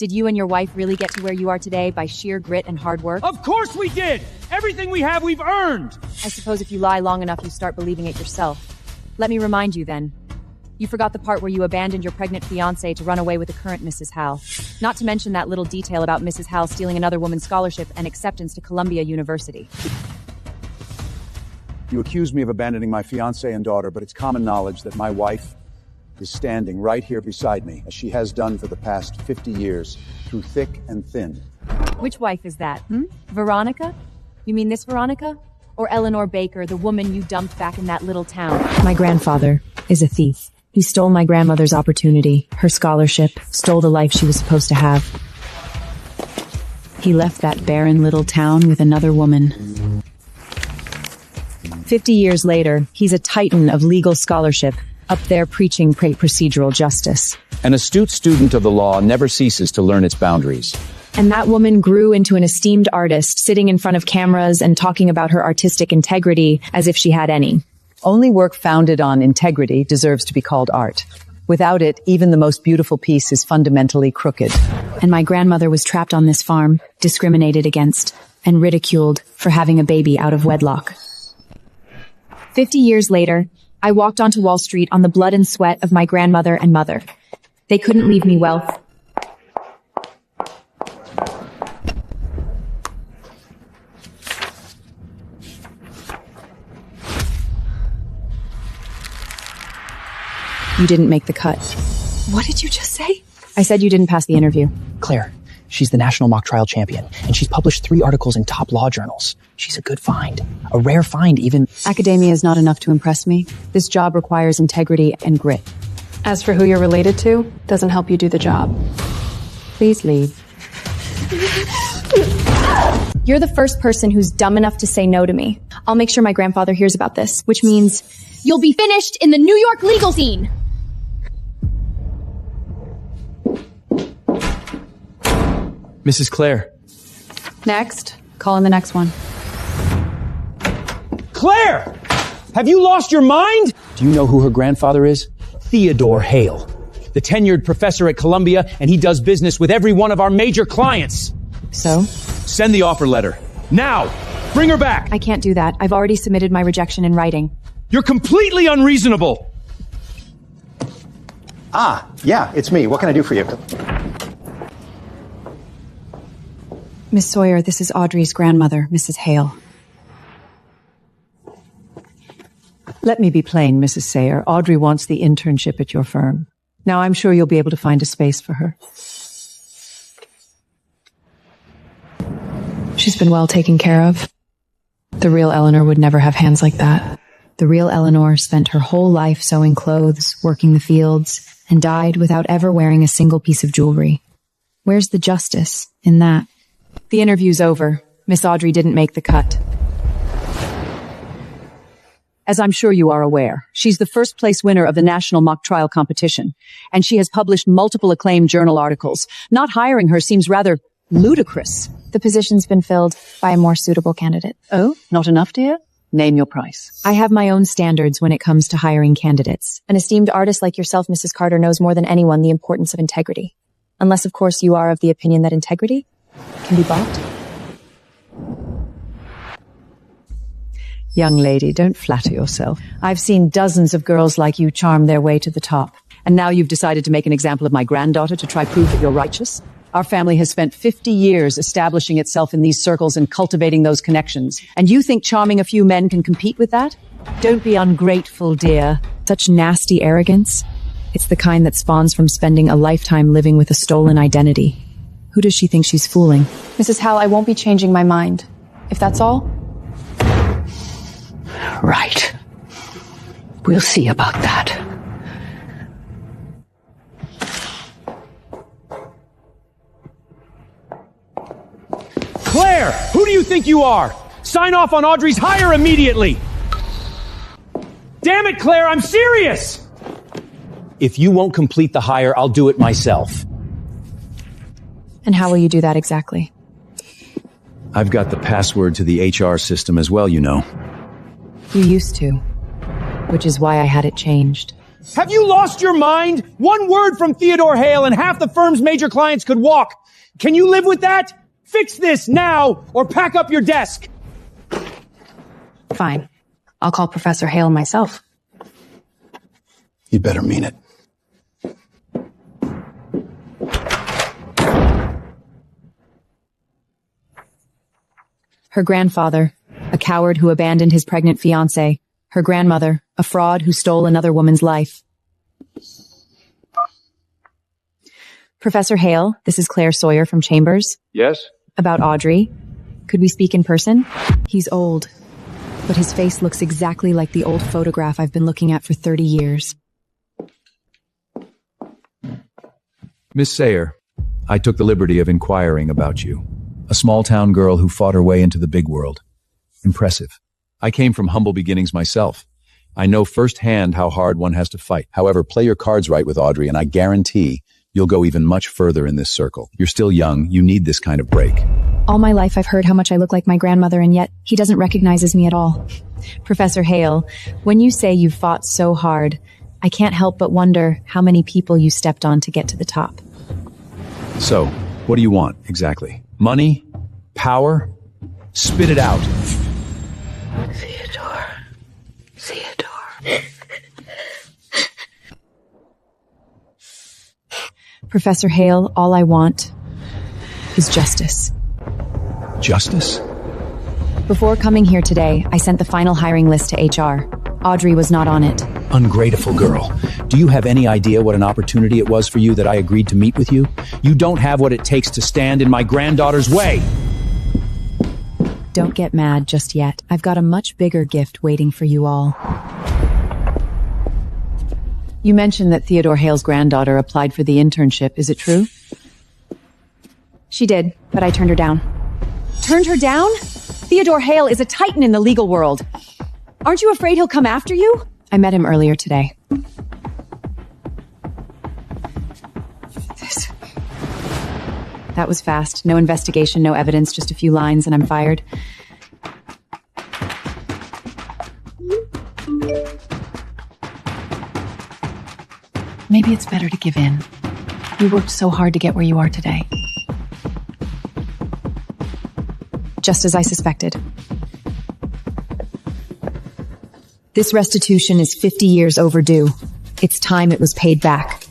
Did you and your wife really get to where you are today by sheer grit and hard work? Of course we did! Everything we have, we've earned! I suppose if you lie long enough, you start believing it yourself. Let me remind you then. You forgot the part where you abandoned your pregnant fiancé to run away with the current Mrs. Hal. Not to mention that little detail about Mrs. Hal stealing another woman's scholarship and acceptance to Columbia University. You accuse me of abandoning my fiancé and daughter, but it's common knowledge that my wife is standing right here beside me, as she has done for the past 50 years, through thick and thin. Which wife is that, Veronica? You mean this Veronica? Or Eleanor Baker, the woman you dumped back in that little town? My grandfather is a thief. He stole my grandmother's opportunity, her scholarship, stole the life she was supposed to have. He left that barren little town with another woman. 50 years later, he's a titan of legal scholarship, up there preaching procedural justice. An astute student of the law never ceases to learn its boundaries. And that woman grew into an esteemed artist, sitting in front of cameras and talking about her artistic integrity as if she had any. Only work founded on integrity deserves to be called art. Without it, even the most beautiful piece is fundamentally crooked. And my grandmother was trapped on this farm, discriminated against, and ridiculed for having a baby out of wedlock. 50 years later, I walked onto Wall Street on the blood and sweat of my grandmother and mother. They couldn't leave me wealth. You didn't make the cut. What did you just say? I said you didn't pass the interview. Claire, she's the national mock trial champion, and she's published 3 articles in top law journals. She's a good find. A rare find, even. Academia is not enough to impress me. This job requires integrity and grit. As for who you're related to, doesn't help you do the job. Please leave. You're the first person who's dumb enough to say no to me. I'll make sure my grandfather hears about this, which means you'll be finished in the New York legal scene! Mrs. Claire. Next. Call in the next one. Claire! Have you lost your mind? Do you know who her grandfather is? Theodore Hale, the tenured professor at Columbia, and he does business with every one of our major clients. So? Send the offer letter. Now! Bring her back! I can't do that. I've already submitted my rejection in writing. You're completely unreasonable! Yeah, it's me. What can I do for you? Miss Sawyer, this is Audrey's grandmother, Mrs. Hale. Let me be plain, Mrs. Sayer. Audrey wants the internship at your firm. Now, I'm sure you'll be able to find a space for her. She's been well taken care of. The real Eleanor would never have hands like that. The real Eleanor spent her whole life sewing clothes, working the fields, and died without ever wearing a single piece of jewelry. Where's the justice in that? The interview's over. Miss Audrey didn't make the cut. As I'm sure you are aware, she's the first place winner of the National Mock Trial Competition, and she has published multiple acclaimed journal articles. Not hiring her seems rather ludicrous. The position's been filled by a more suitable candidate. Oh, not enough, dear? Name your price. I have my own standards when it comes to hiring candidates. An esteemed artist like yourself, Mrs. Carter, knows more than anyone the importance of integrity. Unless, of course, you are of the opinion that integrity can be bought. Young lady, don't flatter yourself. I've seen dozens of girls like you charm their way to the top. And now you've decided to make an example of my granddaughter to try prove that you're righteous? Our family has spent 50 years establishing itself in these circles and cultivating those connections. And you think charming a few men can compete with that? Don't be ungrateful, dear. Such nasty arrogance. It's the kind that spawns from spending a lifetime living with a stolen identity. Who does she think she's fooling? Mrs. Hal, I won't be changing my mind. If that's all. Right. We'll see about that. Claire! Who do you think you are? Sign off on Audrey's hire immediately! Damn it, Claire, I'm serious! If you won't complete the hire, I'll do it myself. And how will you do that exactly? I've got the password to the HR system as well, you know. You used to. Which is why I had it changed. Have you lost your mind? One word from Theodore Hale and half the firm's major clients could walk. Can you live with that? Fix this now or pack up your desk. Fine. I'll call Professor Hale myself. You'd better mean it. Her grandfather, a coward who abandoned his pregnant fiancée. Her grandmother, a fraud who stole another woman's life. Professor Hale, this is Claire Sawyer from Chambers. Yes? About Audrey. Could we speak in person? He's old, but his face looks exactly like the old photograph I've been looking at for 30 years. Miss Sayer, I took the liberty of inquiring about you. A small-town girl who fought her way into the big world. Impressive. I came from humble beginnings myself. I know firsthand how hard one has to fight. However, play your cards right with Audrey, and I guarantee you'll go even much further in this circle. You're still young. You need this kind of break. All my life I've heard how much I look like my grandmother, and yet he doesn't recognize me at all. Professor Hale, when you say you fought so hard, I can't help but wonder how many people you stepped on to get to the top. So, what do you want, exactly? Money? Power? Spit it out. Theodore. Professor Hale, all I want is justice. Justice? Before coming here today, I sent the final hiring list to HR. Audrey was not on it. Ungrateful girl. Do you have any idea what an opportunity it was for you that I agreed to meet with you? You don't have what it takes to stand in my granddaughter's way. Don't get mad just yet. I've got a much bigger gift waiting for you all. You mentioned that Theodore Hale's granddaughter applied for the internship. Is it true? She did, but I turned her down. Turned her down? Theodore Hale is a titan in the legal world. Aren't you afraid he'll come after you? I met him earlier today. That was fast. No investigation, no evidence, just a few lines, and I'm fired. Maybe it's better to give in. You worked so hard to get where you are today. Just as I suspected. This restitution is 50 years overdue. It's time it was paid back.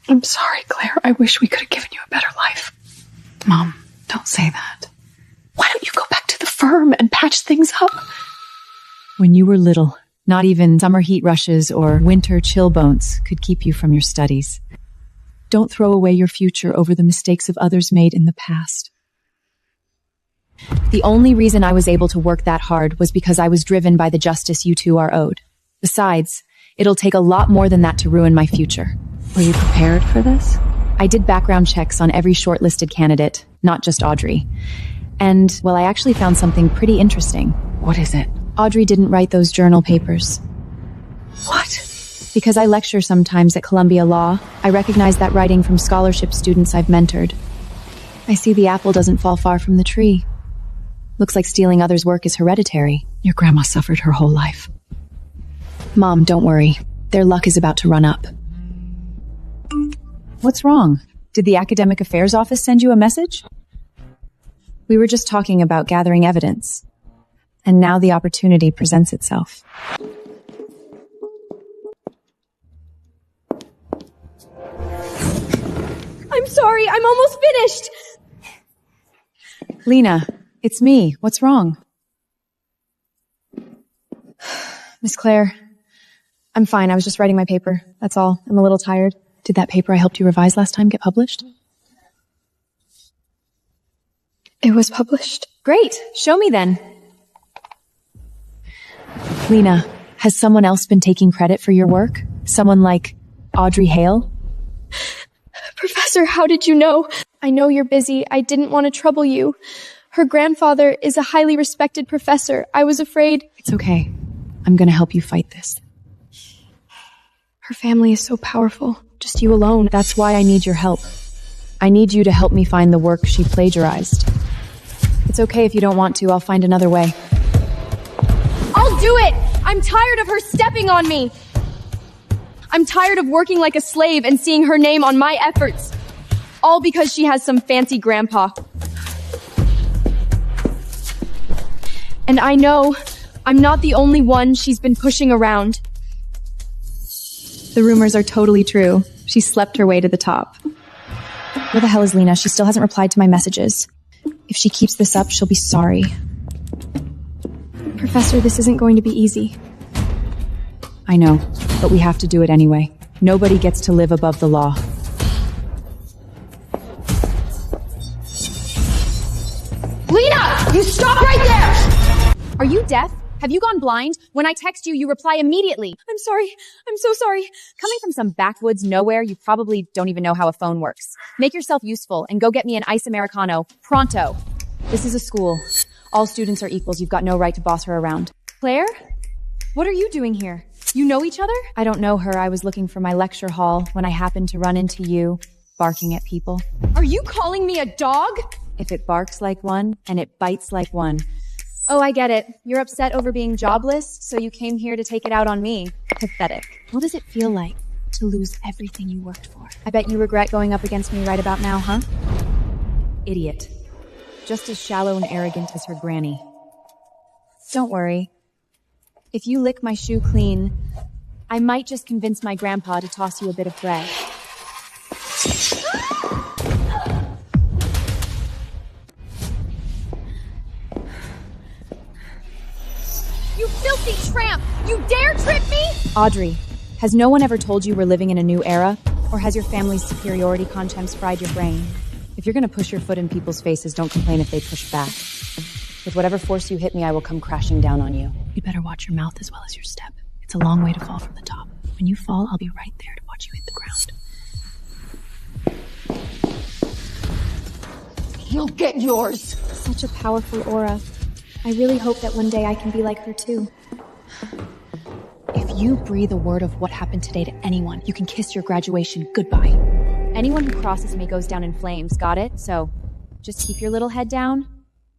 I'm sorry, Claire. I wish we could have given you a better life. Mom, don't say that. Why don't you go back to the firm and patch things up? When you were little, not even summer heat rushes or winter chill bones could keep you from your studies. Don't throw away your future over the mistakes of others made in the past. The only reason I was able to work that hard was because I was driven by the justice you two are owed. Besides, it'll take a lot more than that to ruin my future. Were you prepared for this? I did background checks on every shortlisted candidate, not just Audrey. And, well, I actually found something pretty interesting. What is it? Audrey didn't write those journal papers. What? Because I lecture sometimes at Columbia Law, I recognize that writing from scholarship students I've mentored. I see the apple doesn't fall far from the tree. Looks like stealing others' work is hereditary. Your grandma suffered her whole life. Mom, don't worry. Their luck is about to run up. What's wrong? Did the Academic Affairs Office send you a message? We were just talking about gathering evidence. And now the opportunity presents itself. I'm sorry, I'm almost finished! Lena, it's me. What's wrong? Miss Claire, I'm fine. I was just writing my paper. That's all. I'm a little tired. Did that paper I helped you revise last time get published? It was published. Great. Show me then. Lena, has someone else been taking credit for your work? Someone like Audrey Hale? Professor, how did you know? I know you're busy. I didn't want to trouble you. Her grandfather is a highly respected professor. I was afraid. It's okay. I'm going to help you fight this. Her family is so powerful. Just you alone. That's why I need your help. I need you to help me find the work she plagiarized. It's okay if you don't want to. I'll find another way. I'll do it! I'm tired of her stepping on me. I'm tired of working like a slave and seeing her name on my efforts. All because she has some fancy grandpa. And I know I'm not the only one she's been pushing around. The rumors are totally true. She slept her way to the top. Where the hell is Lena? She still hasn't replied to my messages. If she keeps this up, she'll be sorry. Professor, this isn't going to be easy. I know, but we have to do it anyway. Nobody gets to live above the law. Lena! You stop right there! Are you deaf? Have you gone blind? When I text you, you reply immediately. I'm sorry. I'm so sorry. Coming from some backwoods nowhere, you probably don't even know how a phone works. Make yourself useful and go get me an ice Americano. Pronto. This is a school. All students are equals. You've got no right to boss her around. Claire? What are you doing here? You know each other? I don't know her. I was looking for my lecture hall when I happened to run into you, barking at people. Are you calling me a dog? If it barks like one and it bites like one. Oh, I get it. You're upset over being jobless, so you came here to take it out on me. Pathetic. What does it feel like to lose everything you worked for? I bet you regret going up against me right about now, huh? Idiot. Just as shallow and arrogant as her granny. Don't worry. If you lick my shoe clean, I might just convince my grandpa to toss you a bit of bread. You filthy tramp! You dare trip me? Audrey, has no one ever told you we're living in a new era? Or has your family's superiority conscience fried your brain? If you're gonna push your foot in people's faces, don't complain if they push back. With whatever force you hit me, I will come crashing down on you. You'd better watch your mouth as well as your step. It's a long way to fall from the top. When you fall, I'll be right there to watch you hit the ground. You'll get yours. Such a powerful aura. I really hope that one day I can be like her too. If you breathe a word of what happened today to anyone, you can kiss your graduation goodbye. Anyone who crosses me goes down in flames, got it? So just keep your little head down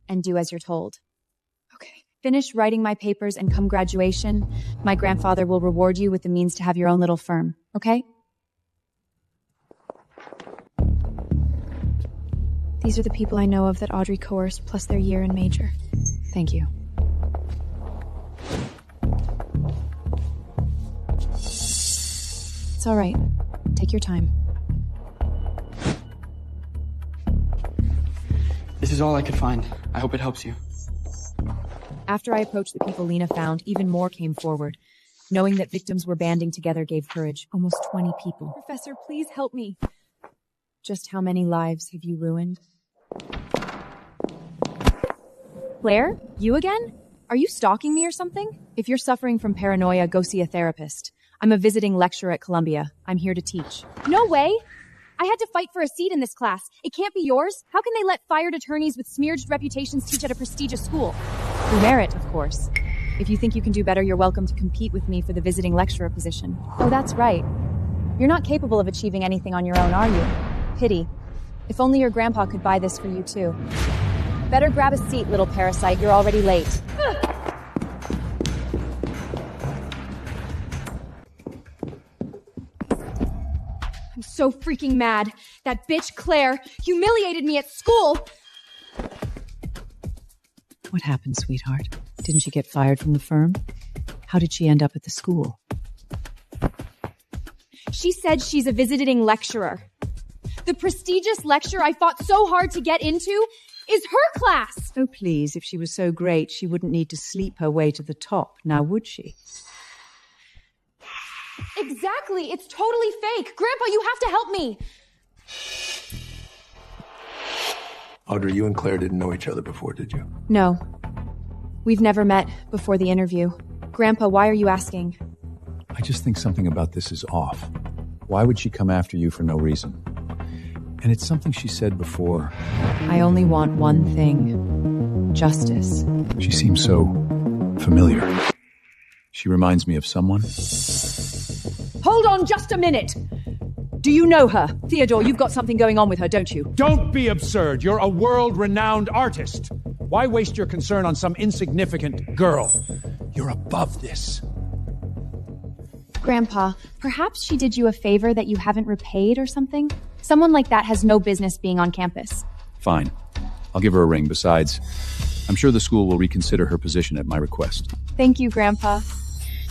and do as you're told. Okay. Finish writing my papers and come graduation, my grandfather will reward you with the means to have your own little firm, okay? These are the people I know of that Audrey coerced, plus their year and major. Thank you. It's all right. Take your time. This is all I could find. I hope it helps you. After I approached the people Lena found, even more came forward. Knowing that victims were banding together gave courage. Almost 20 people. Professor, please help me. Just how many lives have you ruined? Claire? You again? Are you stalking me or something? If you're suffering from paranoia, go see a therapist. I'm a visiting lecturer at Columbia. I'm here to teach. No way! I had to fight for a seat in this class. It can't be yours. How can they let fired attorneys with smeared reputations teach at a prestigious school? Through merit, of course. If you think you can do better, you're welcome to compete with me for the visiting lecturer position. Oh, that's right. You're not capable of achieving anything on your own, are you? Pity. If only your grandpa could buy this for you, too. Better grab a seat, little parasite. You're already late. I'm so freaking mad. That bitch Claire humiliated me at school. What happened, sweetheart? Didn't she get fired from the firm? How did she end up at the school? She said she's a visiting lecturer. The prestigious lecture I fought so hard to get into is her class. Oh, please, if she was so great, she wouldn't need to sleep her way to the top, now would she? Exactly. It's totally fake. Grandpa, you have to help me. Audrey, you and Claire didn't know each other before, did you? No. We've never met before the interview. Grandpa, why are you asking? I just think something about this is off. Why would she come after you for no reason? And it's something she said before. I only want one thing. Justice. She seems so familiar. She reminds me of someone. Hold on just a minute! Do you know her? Theodore, you've got something going on with her, don't you? Don't be absurd. You're a world-renowned artist. Why waste your concern on some insignificant girl? You're above this. Grandpa, perhaps she did you a favor that you haven't repaid or something? Someone like that has no business being on campus. Fine. I'll give her a ring. Besides, I'm sure the school will reconsider her position at my request. Thank you, Grandpa.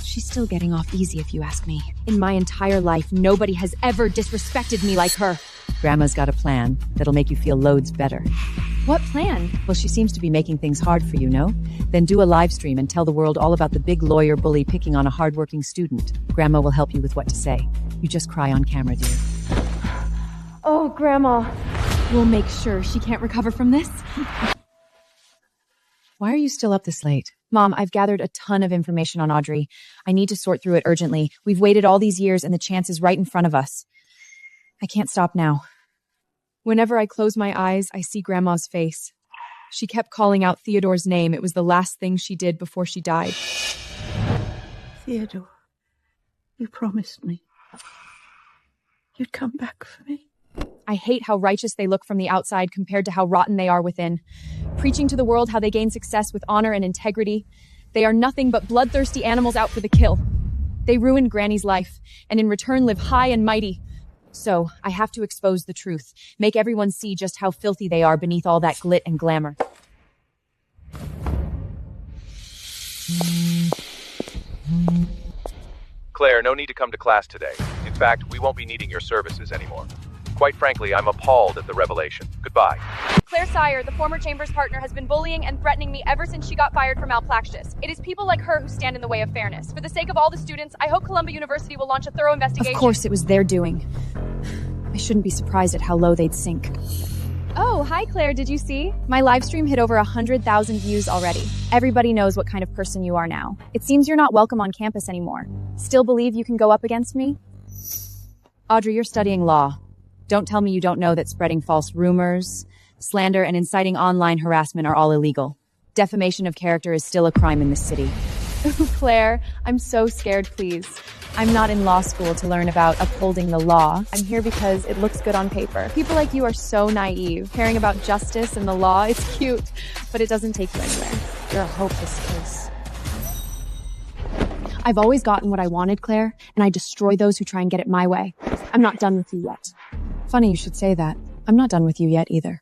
She's still getting off easy if you ask me. In my entire life, nobody has ever disrespected me like her. Grandma's got a plan that'll make you feel loads better. What plan? Well, she seems to be making things hard for you, no? Then do a live stream and tell the world all about the big lawyer bully picking on a hardworking student. Grandma will help you with what to say. You just cry on camera, dear. Oh, Grandma. We'll make sure she can't recover from this. Why are you still up this late? Mom, I've gathered a ton of information on Audrey. I need to sort through it urgently. We've waited all these years and the chance is right in front of us. I can't stop now. Whenever I close my eyes, I see Grandma's face. She kept calling out Theodore's name. It was the last thing she did before she died. Theodore, you promised me you'd come back for me. I hate how righteous they look from the outside compared to how rotten they are within. Preaching to the world how they gain success with honor and integrity, they are nothing but bloodthirsty animals out for the kill. They ruined Granny's life, and in return live high and mighty. So, I have to expose the truth, make everyone see just how filthy they are beneath all that glit and glamour. Claire, no need to come to class today. In fact, we won't be needing your services anymore. Quite frankly, I'm appalled at the revelation. Goodbye. Claire Sire, the former Chambers partner, has been bullying and threatening me ever since she got fired for malpractice. It is people like her who stand in the way of fairness. For the sake of all the students, I hope Columbia University will launch a thorough investigation. Of course it was their doing. I shouldn't be surprised at how low they'd sink. Oh, hi Claire, did you see? My live stream hit over 100,000 views already. Everybody knows what kind of person you are now. It seems you're not welcome on campus anymore. Still believe you can go up against me? Audrey, you're studying law. Don't tell me you don't know that spreading false rumors, slander, and inciting online harassment are all illegal. Defamation of character is still a crime in this city. Claire, I'm so scared, please. I'm not in law school to learn about upholding the law. I'm here because it looks good on paper. People like you are so naive. Caring about justice and the law, it's cute, but it doesn't take you anywhere. You're a hopeless case. I've always gotten what I wanted, Claire, and I destroy those who try and get it my way. I'm not done with you yet. Funny you should say that. I'm not done with you yet either.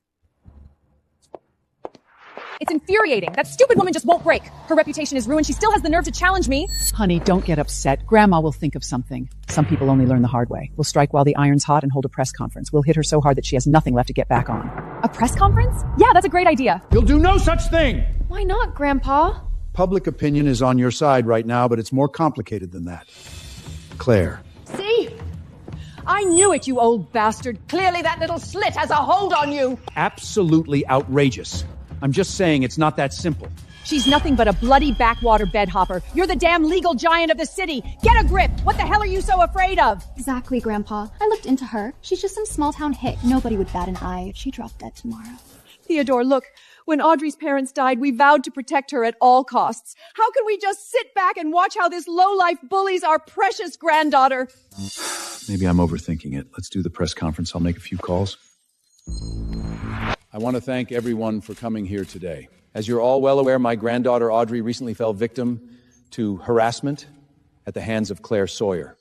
It's infuriating. That stupid woman just won't break. Her reputation is ruined. She still has the nerve to challenge me. Honey, don't get upset. Grandma will think of something. Some people only learn the hard way. We'll strike while the iron's hot and hold a press conference. We'll hit her so hard that she has nothing left to get back on. A press conference? Yeah, that's a great idea. You'll do no such thing! Why not, Grandpa? Public opinion is on your side right now, but it's more complicated than that. Claire. See? I knew it, you old bastard. Clearly that little slit has a hold on you. Absolutely outrageous. I'm just saying it's not that simple. She's nothing but a bloody backwater bedhopper. You're the damn legal giant of the city. Get a grip. What the hell are you so afraid of? Exactly, Grandpa. I looked into her. She's just some small-town hick. Nobody would bat an eye if she dropped dead tomorrow. Theodore, look. When Audrey's parents died, we vowed to protect her at all costs. How can we just sit back and watch how this lowlife bullies our precious granddaughter? Maybe I'm overthinking it. Let's do the press conference. I'll make a few calls. I want to thank everyone for coming here today. As you're all well aware, my granddaughter Audrey recently fell victim to harassment at the hands of Claire Sawyer.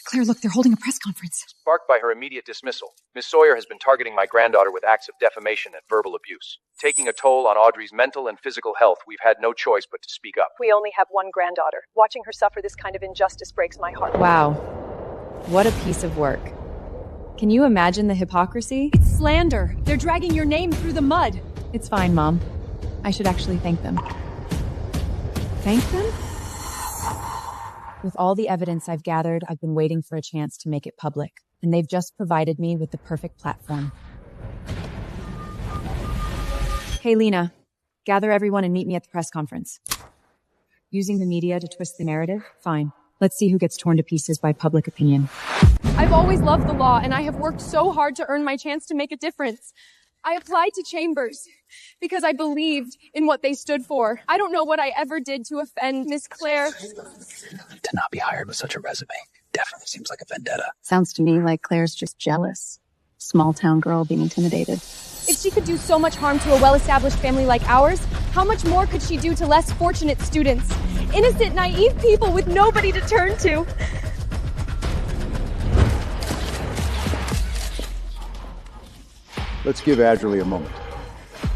Claire, look, they're holding a press conference. Sparked by her immediate dismissal, Miss Sawyer has been targeting my granddaughter with acts of defamation and verbal abuse. Taking a toll on Audrey's mental and physical health, we've had no choice but to speak up. We only have one granddaughter. Watching her suffer this kind of injustice breaks my heart. Wow. What a piece of work. Can you imagine the hypocrisy? It's slander. They're dragging your name through the mud. It's fine, Mom. I should actually thank them. Thank them? With all the evidence I've gathered, I've been waiting for a chance to make it public, and they've just provided me with the perfect platform. Hey, Lena, gather everyone and meet me at the press conference. Using the media to twist the narrative? Fine. Let's see who gets torn to pieces by public opinion. I've always loved the law, and I have worked so hard to earn my chance to make a difference. I applied to Chambers because I believed in what they stood for. I don't know what I ever did to offend Miss Claire. To not be hired with such a resume definitely seems like a vendetta. Sounds to me like Claire's just jealous. Small town girl being intimidated. If she could do so much harm to a well-established family like ours, how much more could she do to less fortunate students? Innocent, naive people with nobody to turn to. Let's give Adderley a moment.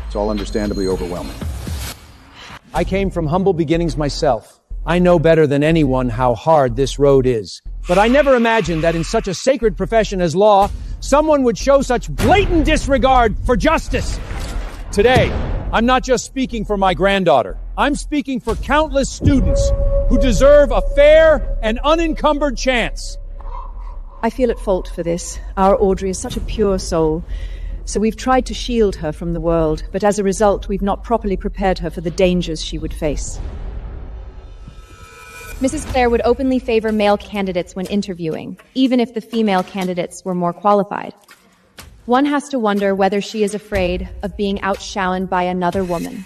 It's all understandably overwhelming. I came from humble beginnings myself. I know better than anyone how hard this road is. But I never imagined that in such a sacred profession as law, someone would show such blatant disregard for justice. Today, I'm not just speaking for my granddaughter. I'm speaking for countless students who deserve a fair and unencumbered chance. I feel at fault for this. Our Audrey is such a pure soul. So we've tried to shield her from the world, but as a result, we've not properly prepared her for the dangers she would face. Mrs. Clare would openly favor male candidates when interviewing, even if the female candidates were more qualified. One has to wonder whether she is afraid of being outshone by another woman.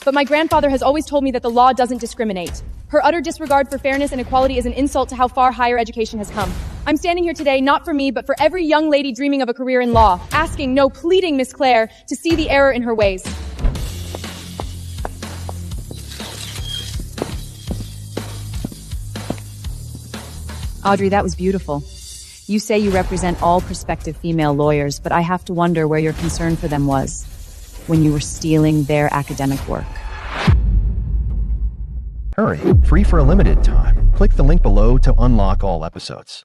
But my grandfather has always told me that the law doesn't discriminate. Her utter disregard for fairness and equality is an insult to how far higher education has come. I'm standing here today not for me, but for every young lady dreaming of a career in law, asking, no, pleading Miss Clare to see the error in her ways. Audrey, that was beautiful. You say you represent all prospective female lawyers, but I have to wonder where your concern for them was when you were stealing their academic work. Hurry, free for a limited time. Click the link below to unlock all episodes.